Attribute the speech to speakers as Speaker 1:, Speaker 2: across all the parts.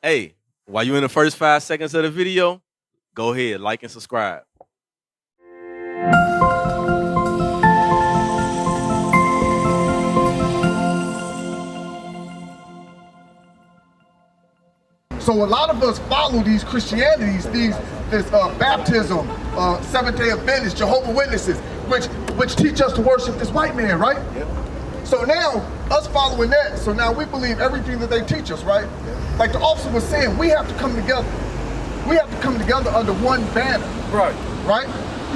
Speaker 1: Hey, while you're in the first 5 seconds of the video, go ahead, like and subscribe.
Speaker 2: So a lot of us follow these Christianities, this baptism, Seventh-day Adventists, Jehovah's Witnesses, which teach us to worship this white man, right? Yep. So now, us following that, so now we believe everything that they teach us, right? Yep. Like the officer was saying, we have to come together. We have to come together under one banner.
Speaker 3: Right.
Speaker 2: Right?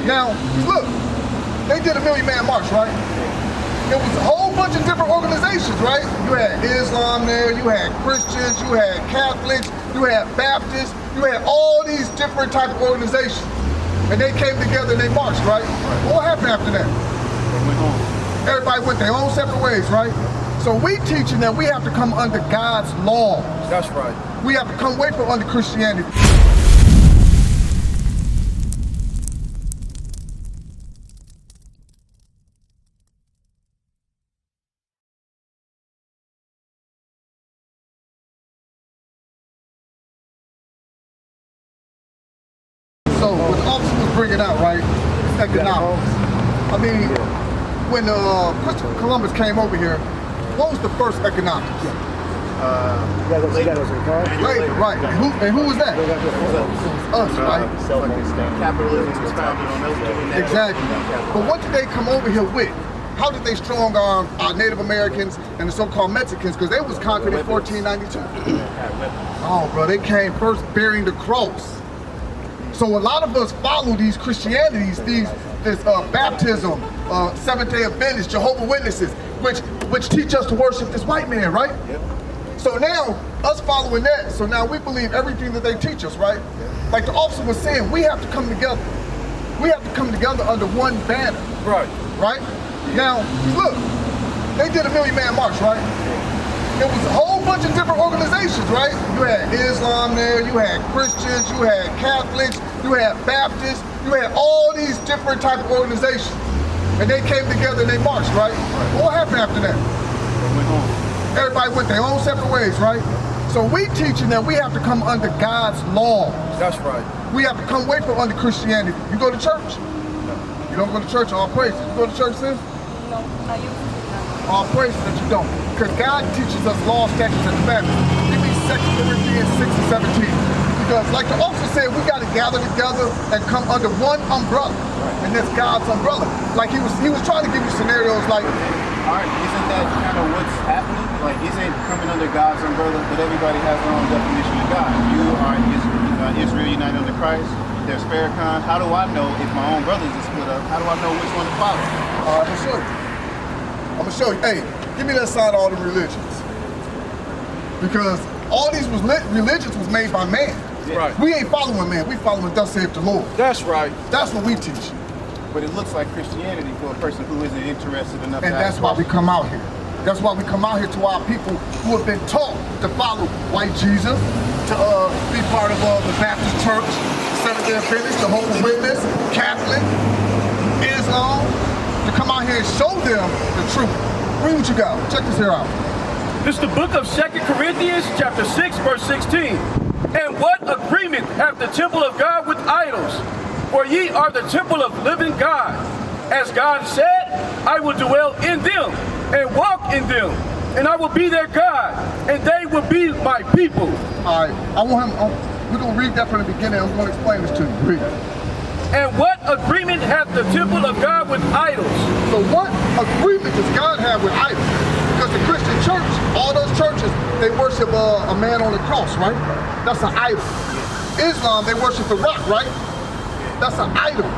Speaker 2: Now, look, they did a Million Man March, right? It was a whole bunch of different organizations, right? You had Islam there, you had Christians, you had Catholics, you had Baptists, you had all these different type of organizations. And they came together and they marched, right? What happened after that?
Speaker 3: They went home.
Speaker 2: Everybody went their own separate ways, right? So we teaching that we have to come under God's laws.
Speaker 3: That's right.
Speaker 2: We have to come away from under Christianity. So what the officer was bringing out, right, is economics. I mean, when Christopher Columbus came over here, what was the first economics? Labor, right. And who was that? Us, right?
Speaker 4: Capitalism was founded on those doing that.
Speaker 2: Exactly. But what did they come over here with? How did they strong arm our Native Americans and the so-called Mexicans? Because they was conquered in 1492. Oh, bro, they came first bearing the cross. So a lot of us follow these Christianities, this baptism, Seventh-day Adventists, Jehovah's Witnesses, which teach us to worship this white man, right?
Speaker 4: Yep.
Speaker 2: So now, us following that, so now we believe everything that they teach us, right? Yep. Like the officer was saying, we have to come together. We have to come together under one banner.
Speaker 3: Right.
Speaker 2: Right? Now, look, they did a Million Man March, right? It was a whole bunch of different organizations, right? You had Islam there, you had Christians, you had Catholics, you had Baptists, you had all these different type of organizations. And they came together and they marched, right? What happened after that?
Speaker 3: They went home.
Speaker 2: Everybody went their own separate ways, right? So we teaching that we have to come under God's laws.
Speaker 3: That's right.
Speaker 2: We have to come away from under Christianity. You go to church?
Speaker 3: No.
Speaker 2: You don't go to church, all praises. You go to church, sis?
Speaker 5: No, I used to.
Speaker 2: All praises that you don't. Because God teaches us law, statutes, and commandments. Give me 2 Corinthians 6 and 17. Because like the officer said, we got to gather together and come under one umbrella. And that's God's umbrella. Like he was trying to give you scenarios like,
Speaker 4: Isn't that kind of what's happening? Like, isn't coming under God's umbrella, but everybody has their own definition of God. You are Israel united under Christ. There's Farrakhan. How do I know if my own brothers are split up? How do I know which one to follow?
Speaker 2: I'm gonna show you. I'm gonna show you. Hey, give me that side of all the religions. Because all these religions was made by man.
Speaker 3: Right.
Speaker 2: We ain't following man, we following thus saith the Lord.
Speaker 3: That's right.
Speaker 2: That's what we teach.
Speaker 4: But it looks like Christianity for a person who isn't interested enough.
Speaker 2: And that's why we come out here. That's why we come out here to our people who have been taught to follow white Jesus, to be part of the Baptist Church, Seventh-day Adventists, Jehovah's Witness, Catholic, Islam, to come out here and show them the truth. Read what you got. Check this here out.
Speaker 3: This is the book of 2 Corinthians, chapter 6, verse 16. And what agreement hath the temple of God with idols? For ye are the temple of living God. As God said, I will dwell in them and walk in them, and I will be their God, and they will be my people.
Speaker 2: All right, we're going to read that from the beginning. I'm going to explain this to you. Read it.
Speaker 3: And what agreement hath the temple of God with idols?
Speaker 2: So what agreement does God have with idols? Because the Christian church, all those churches, they worship a man on the cross, right? That's an idol. Islam, they worship the rock, right? That's an idol.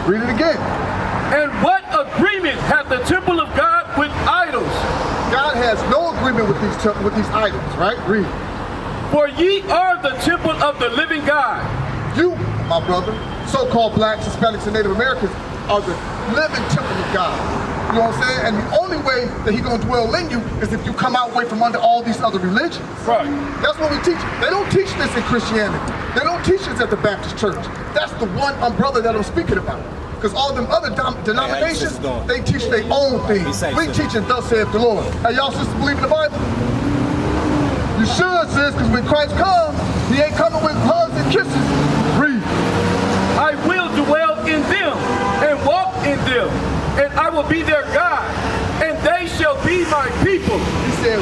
Speaker 2: Read it again.
Speaker 3: And what agreement hath the temple of God with idols?
Speaker 2: God has no agreement with these idols, right? Read.
Speaker 3: For ye are the temple of the living God.
Speaker 2: You, my brother, so-called blacks, Hispanics, and Native Americans are the living temple of God. You know what I'm saying? And the only way that He's going to dwell in you is if you come out away from under all these other religions.
Speaker 3: Right.
Speaker 2: That's what we teach. They don't teach this in Christianity. They don't teach this at the Baptist church. That's the one umbrella that I'm speaking about. Because all them other denominations, they teach their own thing. We teaching thus saith the Lord. Hey, y'all sisters believe in the Bible? You should, sis, because when Christ comes, He ain't coming with hugs and kisses. Read.
Speaker 3: I will dwell in them and walk in them, and I will be their God, and they shall be my people.
Speaker 2: He said,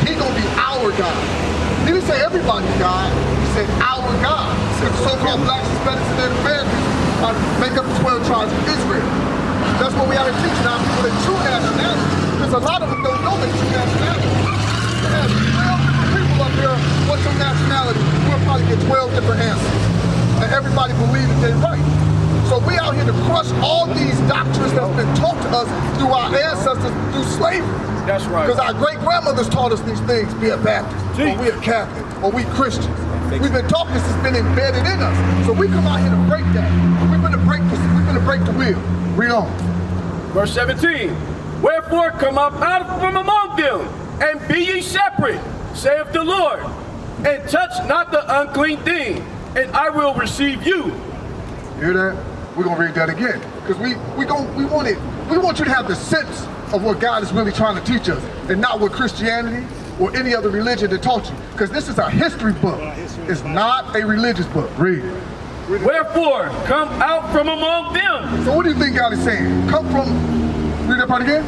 Speaker 2: he gonna be our God. He didn't say everybody's God. He said our God. The so-called blacks, Hispanics, and Native Americans make up the 12 tribes of Israel. That's what we are teaching our people their true nationality. Because a lot of them don't know their true nationality. There's 12 different people up here. What's your nationality? We'll probably get 12 different answers. And everybody believes that they're right. So we out here to crush all these doctrines that's been taught to us through our ancestors through slavery.
Speaker 3: That's right.
Speaker 2: Because our great-grandmothers taught us these things, be a Baptist, or we a Catholic, or we Christians. We've been taught this has been embedded in us. So we come out here to break that. We're gonna break this, we're gonna break the wheel. Read on.
Speaker 3: Verse 17. Wherefore come up out from among them, and be ye separate, saith the Lord, and touch not the unclean thing, and I will receive you.
Speaker 2: You hear that? We're gonna read that again. Because we want you to have the sense of what God is really trying to teach us, and not what Christianity or any other religion that taught you. Because this is a history book. It's not a religious book. Read.
Speaker 3: Wherefore come out from among them.
Speaker 2: So what do you think God is saying? Come from, read that part again.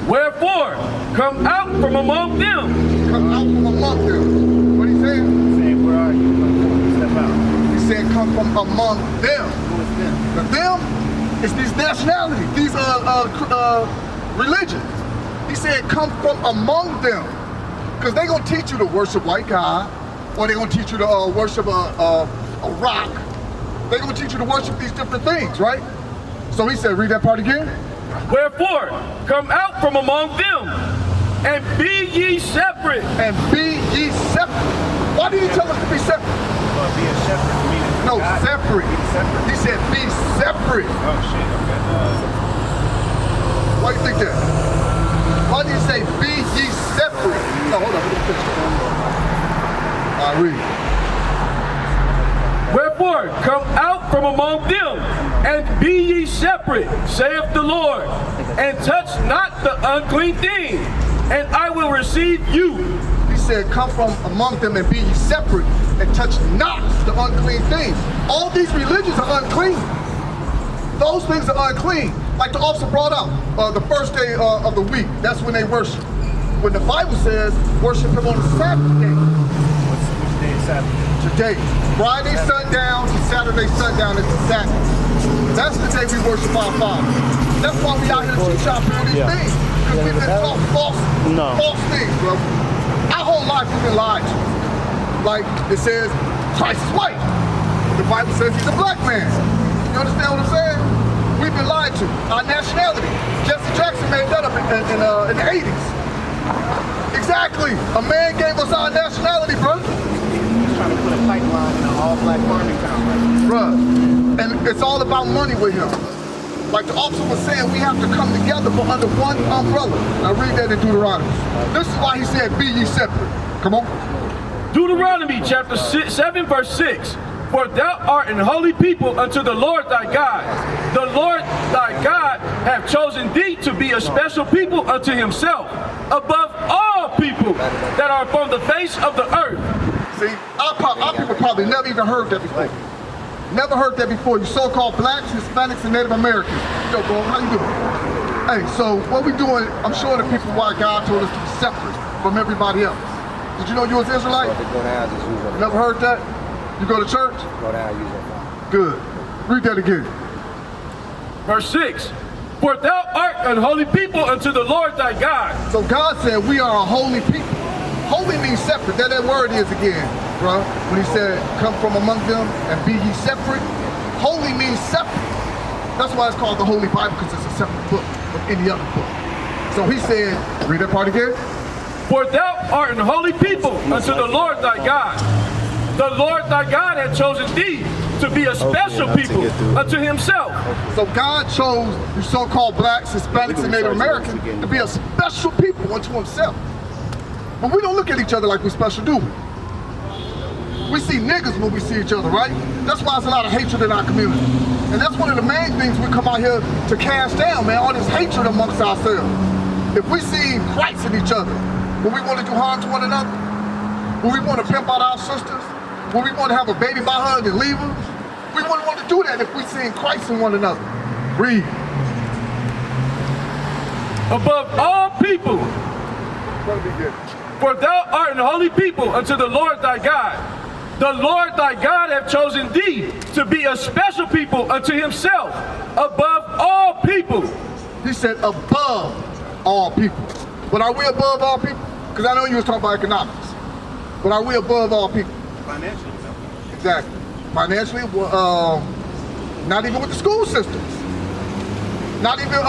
Speaker 3: Wherefore come out from among them.
Speaker 2: Come out from among them. What he saying?
Speaker 4: Saying, where are you? Step out.
Speaker 2: He said come from among them.
Speaker 4: Who is them?
Speaker 2: The them is these nationalities, these religions. He said come from among them. Because they're going to teach you to worship white God, or they're going to teach you to worship a rock. They're going to teach you to worship these different things, right? So he said, read that part again.
Speaker 3: Wherefore come out from among them, and be ye separate.
Speaker 2: And be ye separate. Why did he tell us to be separate?
Speaker 4: Be a shepherd. Meaning
Speaker 2: No,
Speaker 4: God.
Speaker 2: separate.
Speaker 4: Be separate.
Speaker 2: He said be separate.
Speaker 4: Oh, shit. Okay.
Speaker 2: Why do you think that? Why did he say be ye separate? No, hold on. Let me finish that. All right, read.
Speaker 3: Wherefore come out from among them, and be ye separate, saith the Lord, and touch not the unclean thing, and I will receive you.
Speaker 2: He said, come from among them and be ye separate, and touch not the unclean things. All these religions are unclean. Those things are unclean. Like the officer brought up, the first day of the week, that's when they worship. When the Bible says, worship him on the Sabbath day.
Speaker 4: Which day is Sabbath?
Speaker 2: Today, Friday sundown to Saturday sundown is the Sabbath. That's the day we worship our Father. That's why we out here to teach our people these things. Because we've been taught false things, bro. Our whole life we've been lied to. Like it says, Christ is white. The Bible says he's a black man. You understand what I'm saying? We've been lied to. Our nationality. Jesse Jackson made that up in the 80s. Exactly. A man gave us our nationality, bro.
Speaker 4: He's trying to put a pipeline in an all-black farming town.
Speaker 2: Bruh, and it's all about money with him. Like the officer was saying, we have to come together but under one umbrella. Now read that in Deuteronomy. This is why he said, be ye separate. Come on.
Speaker 3: Deuteronomy chapter 7 verse 6. For thou art an holy people unto the Lord thy God. The Lord thy God hath chosen thee to be a special people unto himself, above all people that are upon the face of the earth.
Speaker 2: See, our people probably never even heard that before. Never heard that before. You so-called blacks, Hispanics, and Native Americans. Yo, bro, how you doing? Hey, so what we doing, I'm showing the people why God told us to be separate from everybody else. Did you know you was Israelite? Never heard that? You go to church?
Speaker 5: Go down, use your phone.
Speaker 2: Good. Read that again.
Speaker 3: Verse 6. For thou art an holy people unto the Lord thy God.
Speaker 2: So God said we are a holy people. Holy means separate. That word is again, bro. When he said, come from among them and be ye separate. Holy means separate. That's why it's called the Holy Bible, because it's a separate book from any other book. So he said, read that part again.
Speaker 3: For thou art an holy people unto the Lord thy God. The Lord thy God hath chosen thee to be a special people unto himself.
Speaker 2: So God chose you so-called blacks, Hispanics, and Native Americans to be a special people unto himself. But we don't look at each other like we're special, do we? We see niggas when we see each other, right? That's why there's a lot of hatred in our community. And that's one of the main things we come out here to cast down, man, all this hatred amongst ourselves. If we see Christ in each other, when we want to do harm to one another, when we want to pimp out our sisters, when we want to have a baby by her and leave her? We wouldn't want to do that if we seen Christ in one another. Read.
Speaker 3: Above all people, for thou art an holy people unto the Lord thy God. The Lord thy God hath chosen thee to be a special people unto himself, above all people.
Speaker 2: He said above all people. But are we above all people? Because I know you was talking about economics. But are we above all people?
Speaker 4: Financially, no.
Speaker 2: Exactly. Financially, not even with the school systems. Not even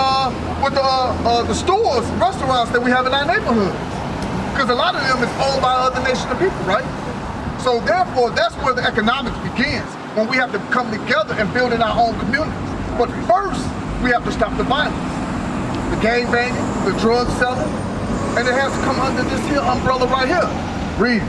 Speaker 2: with the stores, restaurants that we have in our neighborhoods. Because a lot of them is owned by other nations of people, right? So therefore, that's where the economics begins, when we have to come together and build in our own communities. But first, we have to stop the violence, the gang banging, the drug selling, and it has to come under this here umbrella right here. Read.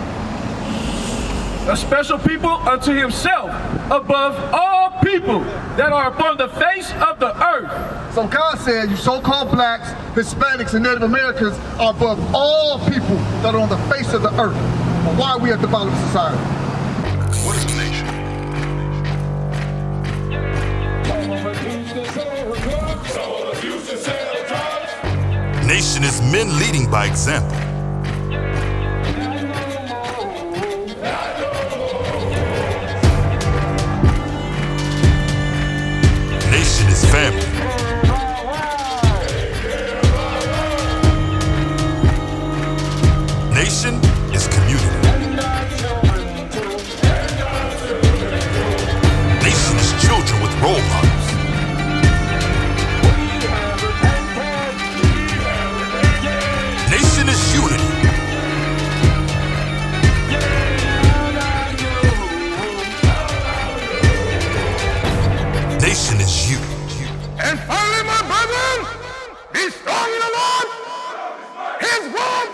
Speaker 3: A special people unto himself, above all people that are upon the face of the earth.
Speaker 2: So God said, you so-called blacks, Hispanics, and Native Americans are above all people that are on the face of the earth. But why are we at the bottom of society?
Speaker 5: What is a nation? Nation is men leading by example. Nation is family. Nation is community. Nation is children with role models. Nation is unity. Nation is you.
Speaker 6: And finally, my brethren, be strong in the Lord. His word